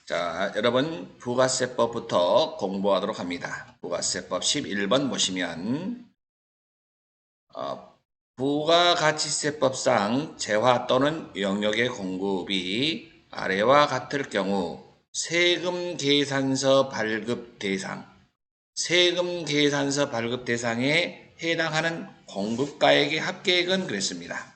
자, 여러분 부가세법부터 공부하도록 합니다. 부가세법 11번 보시면 부가가치세법상 재화 또는 영역의 공급이 아래와 같을 경우 세금 계산서 발급 대상, 세금 계산서 발급 대상에 해당하는 공급가액의 합계액은 그랬습니다.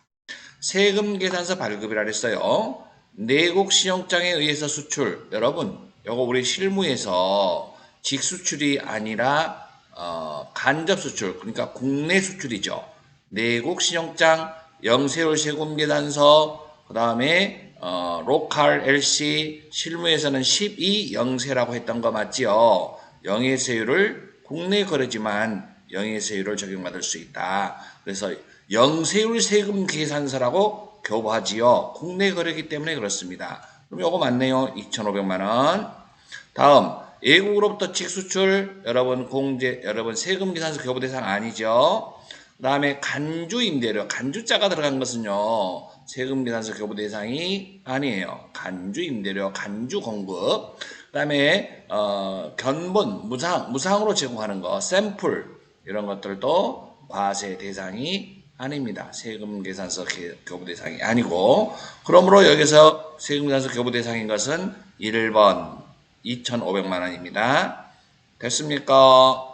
세금 계산서 발급이라 그랬어요. 내국 신용장에 의해서 수출. 여러분, 요거 우리 실무에서 직수출이 아니라 간접 수출, 그러니까 국내 수출이죠. 내국 신용장, 영세율 세금 계산서, 그 다음에 로컬 LC 실무에서는 12 영세라고 했던 거 맞지요? 영세율을 국내 거래지만 영세율을 적용받을 수 있다. 그래서 영세율 세금 계산서라고 교부하지요. 국내 거래이기 때문에 그렇습니다. 그럼 요거 맞네요. 2,500만 원. 다음 외국으로부터 직수출 여러분 세금 계산서 교부 대상 아니죠. 그 다음에 간주 임대료 간주자가 들어간 것은요 세금 계산서 교부 대상이 아니에요. 간주 임대료 간주 공급. 그 다음에 견본 무상으로 제공하는 거 샘플 이런 것들도 과세 대상이 아닙니다. 세금 계산서 교부 대상이 아니고, 그러므로 여기서 세금 계산서 교부 대상인 것은 1번 2,500만 원입니다. 됐습니까?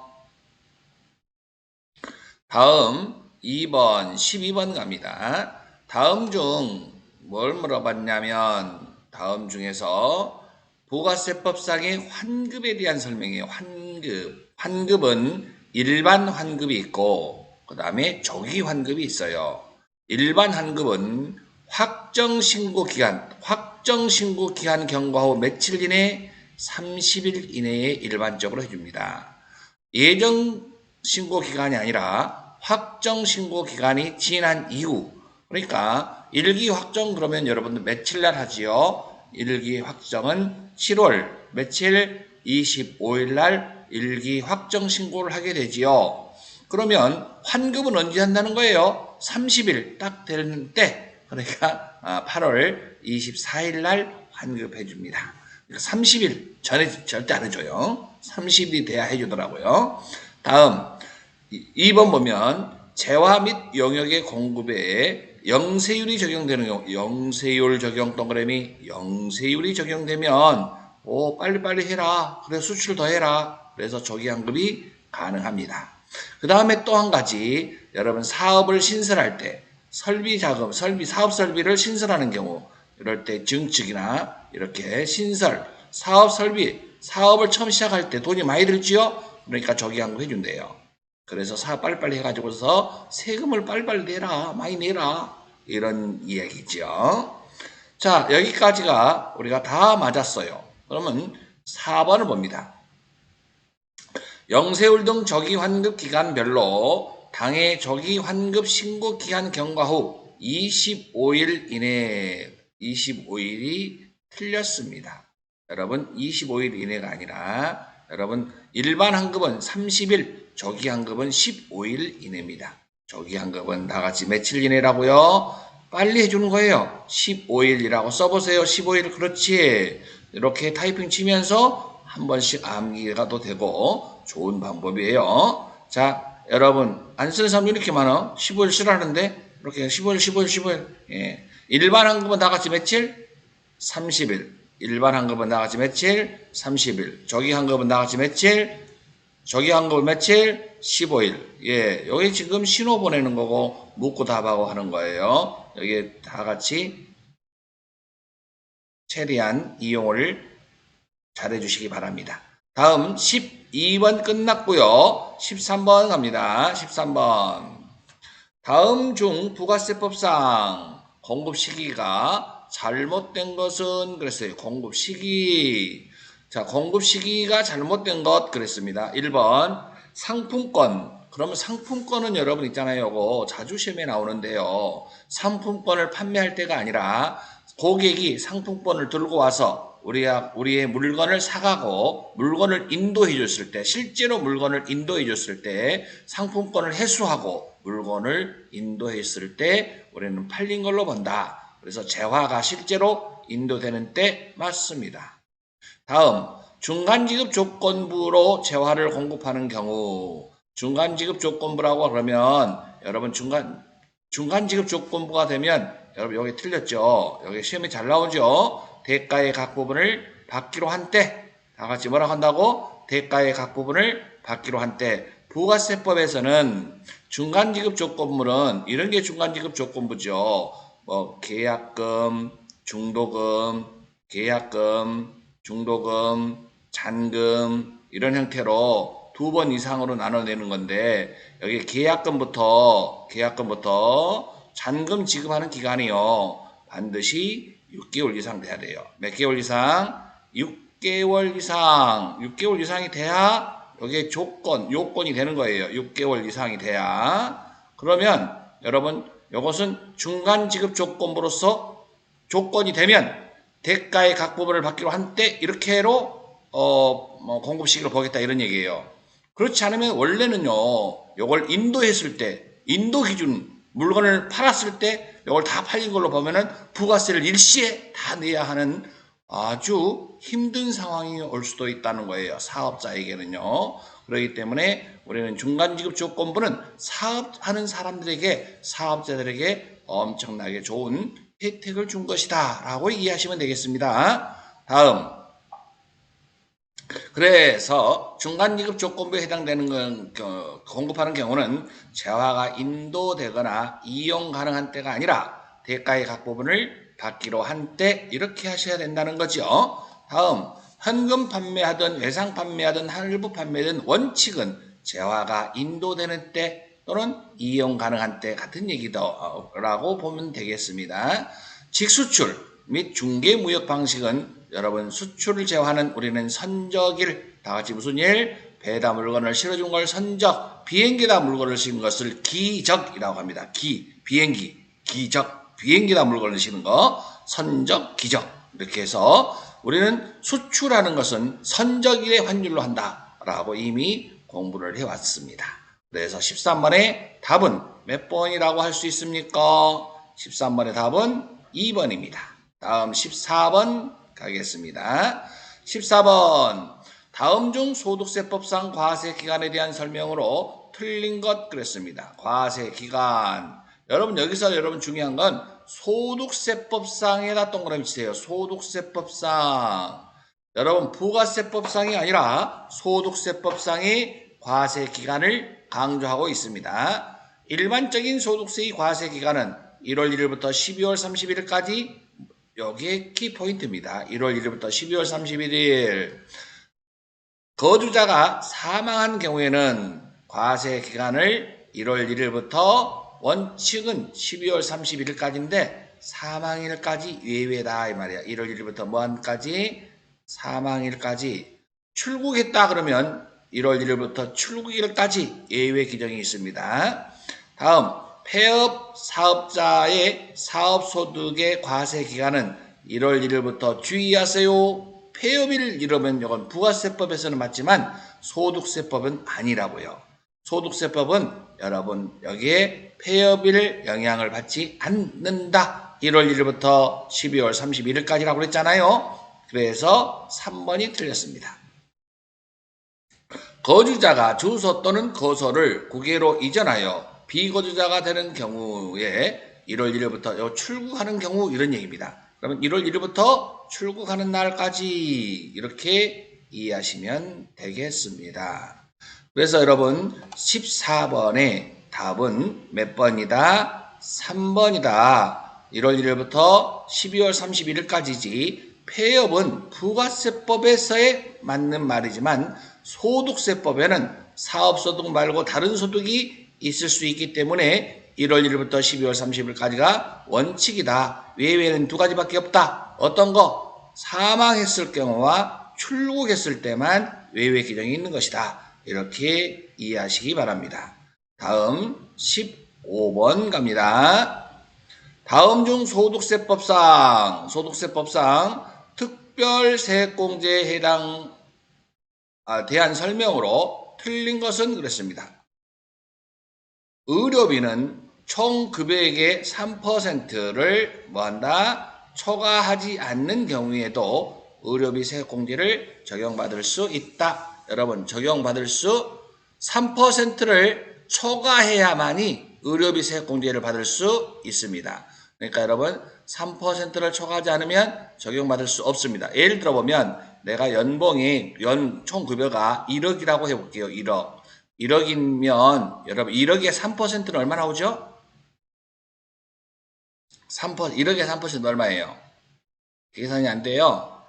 다음 2번 12번 갑니다. 다음 중 뭘 물어봤냐면 다음 중에서 부가세법상의 환급에 대한 설명이에요. 환급은 일반 환급이 있고 그 다음에 조기 환급이 있어요. 일반 환급은 확정 신고 기간 경과 후 며칠 이내 30일 이내에 일반적으로 해줍니다. 예정 신고 기간이 아니라 확정 신고 기간이 지난 이후, 그러니까 일기 확정 그러면 여러분들 며칠 날 하지요? 일기 확정은 7월 며칠 25일 날 일기 확정 신고를 하게 되지요. 그러면 환급은 언제 한다는 거예요? 30일 딱 되는 때, 그러니까 8월 24일 날 환급해 줍니다. 30일 전에 절대 안 해줘요. 30일이 돼야 해주더라고요. 다음 2번 보면 재화 및 영역의 공급에 영세율이 적용되는 경우, 영세율 적용 동그라미 영세율이 적용되면 빨리빨리 해라. 그래 수출 더 해라. 그래서 조기환급이 가능합니다. 그 다음에 또 한 가지, 여러분 사업을 신설할 때 설비 자금, 사업 설비를 신설하는 경우, 이럴 때 증축이나 이렇게 신설, 사업 설비, 사업을 처음 시작할 때 돈이 많이 들지요? 그러니까 조기환급 해준대요. 그래서 사업 빨리빨리 해가지고서 세금을 빨리빨리 내라, 많이 내라, 이런 이야기죠. 자, 여기까지가 우리가 다 맞았어요. 그러면 4번을 봅니다. 영세율 등 조기환급 기간별로 당해 조기환급 신고 기한 경과 후 25일 이내, 25일이 틀렸습니다. 여러분 25일 이내가 아니라 여러분 일반 환급은 30일, 조기환급은 15일 이내입니다. 조기환급은 다같이 며칠 이내라고요? 빨리 해주는 거예요. 15일이라고 써보세요. 15일 그렇지. 이렇게 타이핑 치면서 한 번씩 암기가 도 되고 좋은 방법이에요. 자, 여러분 안 쓰는 사람 이렇게 많아. 15일 쓰라는데 이렇게 15일. 예. 일반 환급은 다같이 며칠? 30일. 일반 환급은 다같이 며칠? 30일. 조기 환급은 다같이 며칠? 조기 환급은 며칠? 15일. 예, 여기 지금 신호 보내는 거고 묻고 답하고 하는 거예요. 여기 다같이 최대한 이용을 잘해 주시기 바랍니다. 다음 12번 끝났고요. 13번 갑니다. 13번. 다음 중 부가세법상 공급 시기가 잘못된 것은 그랬어요. 공급 시기. 자, 공급 시기가 잘못된 것 그랬습니다. 1번 상품권. 그러면 상품권은 여러분 있잖아요. 요거 자주 시험에 나오는데요. 상품권을 판매할 때가 아니라 고객이 상품권을 들고 와서 우리의 물건을 사가고 물건을 인도해 줬을 때, 실제로 물건을 인도해 줬을 때 상품권을 회수하고 물건을 인도했을 때 우리는 팔린 걸로 본다. 그래서 재화가 실제로 인도되는 때 맞습니다. 다음 중간지급 조건부로 재화를 공급하는 경우 중간지급 조건부라고 그러면 여러분 중간지급 조건부가 되면 여러분 여기 틀렸죠? 여기 시험에 잘 나오죠? 대가의 각 부분을 받기로 한 때 다 같이 뭐라고 한다고? 대가의 각 부분을 받기로 한 때 부가세법에서는 중간지급 조건부는 이런 게 중간지급 조건부죠. 뭐 계약금, 중도금, 중도금, 잔금 이런 형태로 2번 이상으로 나눠내는 건데 여기 계약금부터 잔금 지급하는 기간이요. 반드시 6개월 이상 돼야 돼요. 몇 개월 이상? 6개월 이상. 6개월 이상이 돼야 여기에 요건이 되는 거예요. 6개월 이상이 돼야. 그러면 여러분 이것은 중간지급 조건부로서 조건이 되면 대가의 각 부분을 받기로 한 때 이렇게로 공급 시기를 보겠다 이런 얘기예요. 그렇지 않으면 원래는요. 이걸 인도했을 때 인도 기준 물건을 팔았을 때 이걸 다 팔린 걸로 보면은 부가세를 일시에 다 내야 하는 아주 힘든 상황이 올 수도 있다는 거예요. 사업자에게는요. 그렇기 때문에 우리는 중간지급 조건부는 사업하는 사람들에게 사업자들에게 엄청나게 좋은 혜택을 준 것이다 라고 이해하시면 되겠습니다. 다음 그래서 중간지급 조건부에 해당되는 공급하는 경우는 재화가 인도되거나 이용 가능한 때가 아니라 대가의 각 부분을 받기로 한 때 이렇게 하셔야 된다는 거죠. 다음 현금 판매하든 외상 판매하든 할부 판매든 원칙은 재화가 인도되는 때 또는 이용 가능한 때 같은 얘기다라고 보면 되겠습니다. 직수출 및 중개무역 방식은 여러분 수출을 제외하는 우리는 선적일 다같이 무슨 일? 배에다 물건을 실어준 걸 선적, 비행기에다 물건을 실은 것을 기적이라고 합니다. 비행기, 기적, 비행기에다 물건을 실은 거 선적, 기적 이렇게 해서 우리는 수출하는 것은 선적일의 환율로 한다라고 이미 공부를 해왔습니다. 그래서 13번의 답은 몇 번이라고 할 수 있습니까? 13번의 답은 2번입니다. 다음 14번 가겠습니다. 14번 다음 중 소득세법상 과세기간에 대한 설명으로 틀린 것 그랬습니다. 과세기간 여러분 여기서 여러분 중요한 건 소득세법상에다 동그라미 치세요. 소득세법상 여러분 부가세법상이 아니라 소득세법상의 과세기간을 강조하고 있습니다. 일반적인 소득세의 과세기간은 1월 1일부터 12월 31일까지 여기에 키포인트입니다. 1월 1일부터 12월 31일 거주자가 사망한 경우에는 과세기간을 1월 1일부터 원칙은 12월 31일까지인데 사망일까지 예외다 이 말이야. 1월 1일부터 뭐한까지? 사망일까지. 출국했다 그러면 1월 1일부터 출국일까지 예외 규정이 있습니다. 다음 폐업 사업자의 사업소득의 과세기간은 1월 1일부터 주의하세요. 폐업일 이러면 이건 부가세법에서는 맞지만 소득세법은 아니라고요. 소득세법은 여러분 여기에 폐업일 영향을 받지 않는다. 1월 1일부터 12월 31일까지라고 그랬잖아요. 그래서 3번이 틀렸습니다. 거주자가 주소 또는 거소를 국외로 이전하여 비거주자가 되는 경우에 1월 1일부터 출국하는 경우 이런 얘기입니다. 그러면 1월 1일부터 출국하는 날까지 이렇게 이해하시면 되겠습니다. 그래서 여러분 14번의 답은 몇 번이다? 3번이다. 1월 1일부터 12월 31일까지지 폐업은 부가세법에서의 맞는 말이지만 소득세법에는 사업소득 말고 다른 소득이 있을 수 있기 때문에 1월 1일부터 12월 30일까지가 원칙이다. 외에는 두 가지밖에 없다. 어떤 거? 사망했을 경우와 출국했을 때만 외외 규정이 있는 것이다. 이렇게 이해하시기 바랍니다. 다음 15번 갑니다. 다음 중 소득세법상 특별세액공제에 대한 설명으로 틀린 것은 그랬습니다. 의료비는 총 급여액의 3%를 뭐한다? 초과하지 않는 경우에도 의료비 세액공제를 적용받을 수 있다. 여러분 적용받을 수 3%를 초과해야만이 의료비 세액공제를 받을 수 있습니다. 그러니까 여러분 3%를 초과하지 않으면 적용받을 수 없습니다. 예를 들어보면 내가 연봉이 총 급여가 1억이라고 해볼게요. 1억. 1억이면 여러분 1억에 3%는 얼마 나오죠? 1억에 3%는 얼마예요? 계산이 안 돼요.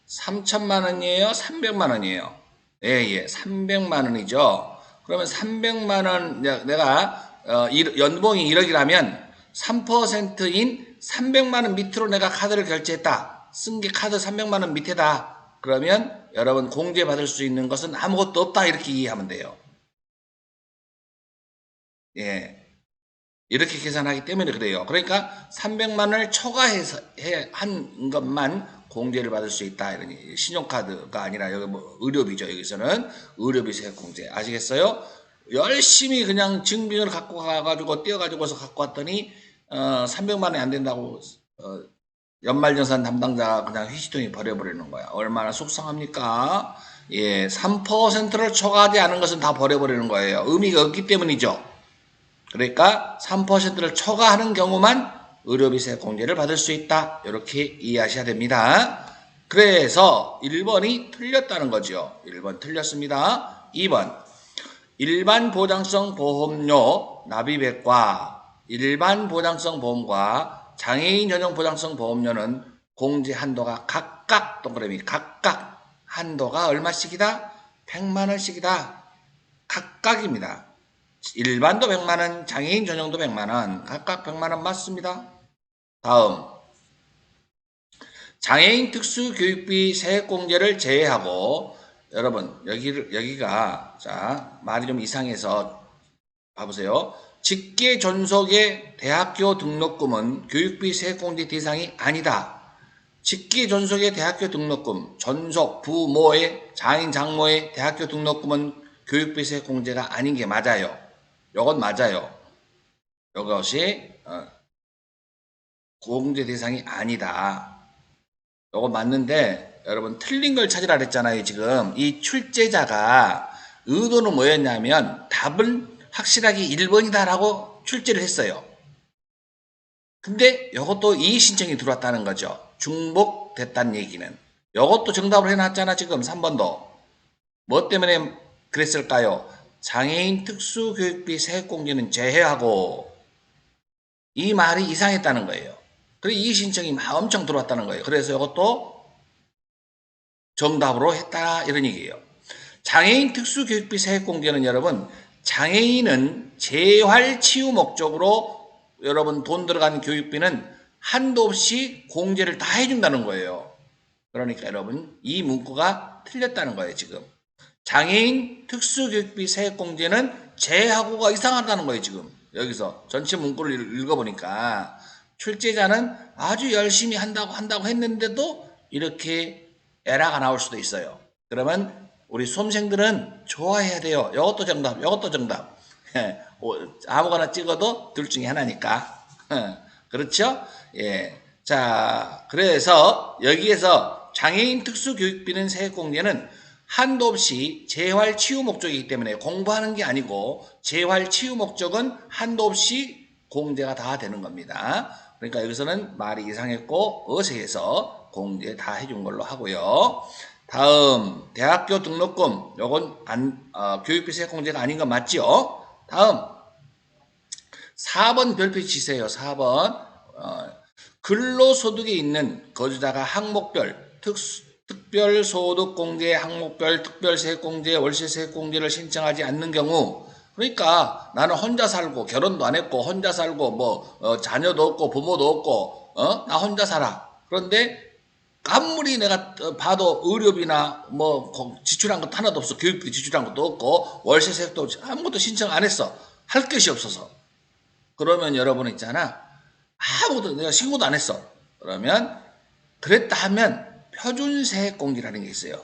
3천만 원이에요? 300만 원이에요? 예, 300만 원이죠. 그러면 300만 원, 내가, 연봉이 1억이라면 3%인 300만 원 밑으로 내가 카드를 결제했다. 쓴 게 카드 300만 원 밑에다. 그러면 여러분 공제받을 수 있는 것은 아무것도 없다. 이렇게 이해하면 돼요. 예. 이렇게 계산하기 때문에 그래요. 그러니까 300만 원을 초과해서 한 것만 공제를 받을 수 있다. 이런 신용카드가 아니라 여기 뭐 의료비죠. 여기서는 의료비 세액 공제. 아시겠어요? 열심히 그냥 증빙을 갖고 가가지고 떼어가지고서 갖고 왔더니 300만 원이 안 된다고 연말정산 담당자가 그냥 휘시통에 버려버리는 거야. 얼마나 속상합니까? 예, 3%를 초과하지 않은 것은 다 버려버리는 거예요. 의미가 없기 때문이죠. 그러니까 3%를 초과하는 경우만 의료비세 공제를 받을 수 있다. 이렇게 이해하셔야 됩니다. 그래서 1번이 틀렸다는 거죠. 1번 틀렸습니다. 2번 일반 보장성 보험료 납입액과 일반 보장성 보험과 장애인 전용 보장성 보험료는 공제 한도가 각각 동그라미 각각 한도가 얼마씩이다? 100만 원씩이다. 각각입니다. 일반도 100만 원, 장애인 전용도 100만 원, 각각 100만 원 맞습니다. 다음 장애인 특수교육비 세액공제를 제외하고 여러분 여기가 자 말이 좀 이상해서 봐보세요. 직계 존속의 대학교 등록금은 교육비 세액공제 대상이 아니다. 직계 존속의 대학교 등록금, 존속 부모의 장인 장모의 대학교 등록금은 교육비 세액공제가 아닌 게 맞아요. 이건 맞아요. 이것이 공제 대상이 아니다. 이거 맞는데 여러분 틀린 걸 찾으라 그랬잖아요. 지금 이 출제자가 의도는 뭐였냐면 답은 확실하게 1번이다라고 출제를 했어요. 근데 이것도 이의 신청이 들어왔다는 거죠. 중복됐다는 얘기는. 이것도 정답을 해놨잖아. 지금 3번도. 뭐 때문에 그랬을까요? 장애인 특수교육비 세액공제는 제외하고 이 말이 이상했다는 거예요. 그래서 이의 신청이 엄청 들어왔다는 거예요. 그래서 이것도 정답으로 했다 이런 얘기예요. 장애인 특수교육비 세액공제는 여러분 장애인은 재활치유 목적으로 여러분 돈 들어간 교육비는 한도 없이 공제를 다 해준다는 거예요. 그러니까 여러분 이 문구가 틀렸다는 거예요. 지금 장애인 특수교육비 세액공제는 제하고가 이상하다는 거예요. 지금 여기서 전체 문구를 읽어보니까 출제자는 아주 열심히 한다고 했는데도 이렇게 에러가 나올 수도 있어요. 그러면 우리 수험생들은 좋아해야 돼요. 이것도 정답, 이것도 정답. 아무거나 찍어도 둘 중에 하나니까. 그렇죠? 예. 자, 그래서 여기에서 장애인 특수교육비는 세액공제는 한도 없이 재활치유 목적이기 때문에 공부하는 게 아니고 재활치유 목적은 한도 없이 공제가 다 되는 겁니다. 그러니까 여기서는 말이 이상했고 어색해서 공제 다 해준 걸로 하고요. 다음 대학교 등록금 요건 교육비 세액공제가 아닌 건 맞죠? 다음 4번 별표 치세요. 4번 근로소득에 있는 거주자가 항목별 특별소득공제, 항목별 특별세액공제, 월세세액공제를 신청하지 않는 경우 그러니까 나는 혼자 살고 결혼도 안 했고 혼자 살고 뭐 자녀도 없고 부모도 없고 나 혼자 살아. 그런데 아무리 내가 봐도 의료비나 뭐 지출한 것도 하나도 없어. 교육비 지출한 것도 없고 월세세액도 아무것도 신청 안 했어. 할 것이 없어서. 그러면 여러분 있잖아. 아무것도 내가 신고도 안 했어. 그러면 그랬다 하면 표준세액공제라는 게 있어요.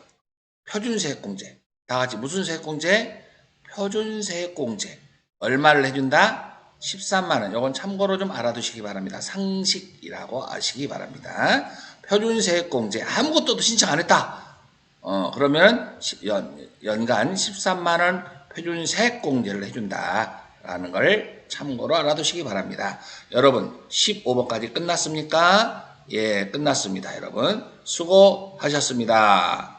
표준세액공제. 다 같이 무슨 세액공제? 표준세액공제. 얼마를 해준다? 13만 원. 이건 참고로 좀 알아두시기 바랍니다. 상식이라고 아시기 바랍니다. 표준세액공제 아무것도 신청 안 했다. 그러면 연간 13만 원 표준세액공제를 해준다라는 걸 참고로 알아두시기 바랍니다. 여러분 15번까지 끝났습니까? 예, 끝났습니다. 여러분 수고하셨습니다.